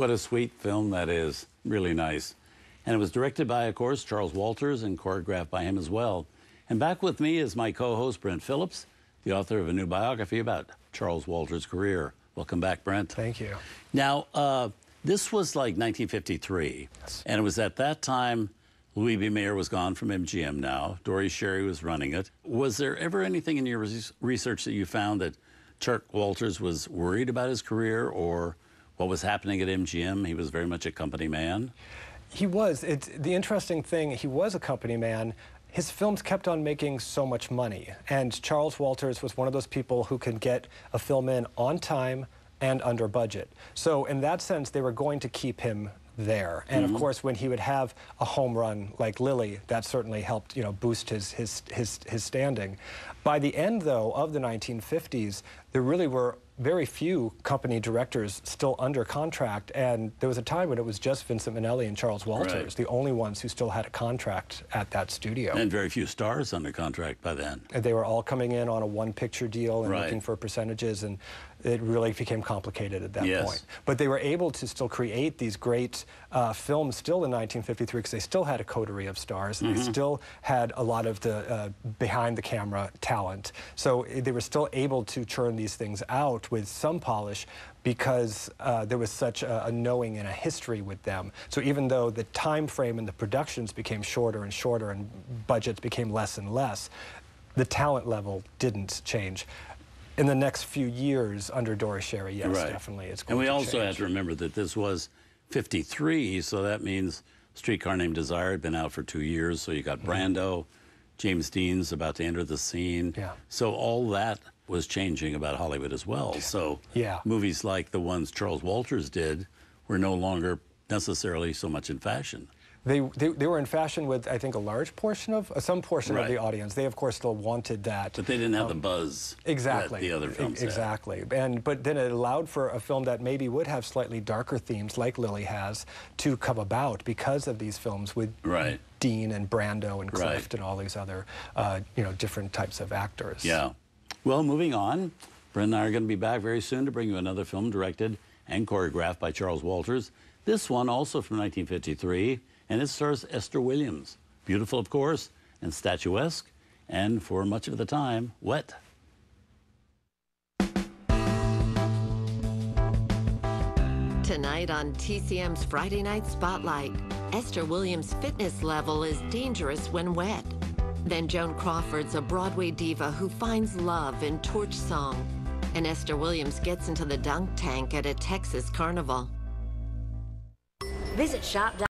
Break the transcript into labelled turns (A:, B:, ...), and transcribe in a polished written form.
A: What a sweet film that is. Really nice. And it was directed by, of course, Charles Walters and choreographed by him as well. And back with me is my co-host, Brent Phillips, the author of a new biography about Charles Walters' career. Welcome back, Brent.
B: Thank you.
A: Now, this was like 1953, yes. And it was at that time Louis B. Mayer was gone from MGM now. Dory Sherry was running it. Was there ever anything in your research that you found that Chuck Walters was worried about his career or what was happening at MGM? He was very much a company man.
B: He was. The interesting thing, he was a company man. His films kept on making so much money. And Charles Walters was one of those people who could get a film in on time and under budget. So in that sense, they were going to keep him there. And of course, when he would have a home run like Lili, that certainly helped, boost his standing. By the end, though, of the 1950s, there really were very few company directors still under contract, and there was a time when it was just Vincent Minnelli and Charles Walters, the only ones who still had a contract at that studio.
A: And very few stars under contract by then.
B: And they were all coming in on a one-picture deal and looking for percentages, and it really became complicated at that point. But they were able to still create these great films still in 1953 because they still had a coterie of stars, and they still had a lot of the behind-the-camera talent. So they were still able to churn these things out with some polish because there was such a knowing and a history with them. So even though the time frame and the productions became shorter and shorter and budgets became less and less, the talent level didn't change. In the next few years under Dory Sherry, yes, definitely it's going to change.
A: And we also have to remember that this was 53, so that means Streetcar Named Desire had been out for 2 years, so you got Brando, James Dean's about to enter the scene. So all that was changing about Hollywood as well. So movies like the ones Charles Walters did were no longer necessarily so much in fashion.
B: They were in fashion with, I think, a large portion of, some portion of the audience. They, of course, still wanted that.
A: But they didn't have the buzz that the other films had.
B: But then it allowed for a film that maybe would have slightly darker themes, like Lili has, to come about because of these films with Dean and Brando and Clift and all these other, different types of actors.
A: Yeah. Well, moving on, Brent and I are going to be back very soon to bring you another film directed and choreographed by Charles Walters. This one also from 1953, and it stars Esther Williams. Beautiful, of course, and statuesque, and for much of the time, wet.
C: Tonight on TCM's Friday Night Spotlight, Esther Williams' fitness level is dangerous when wet. Then Joan Crawford's a Broadway diva who finds love in Torch Song. And Esther Williams gets into the dunk tank at a Texas carnival.
D: Visit shop.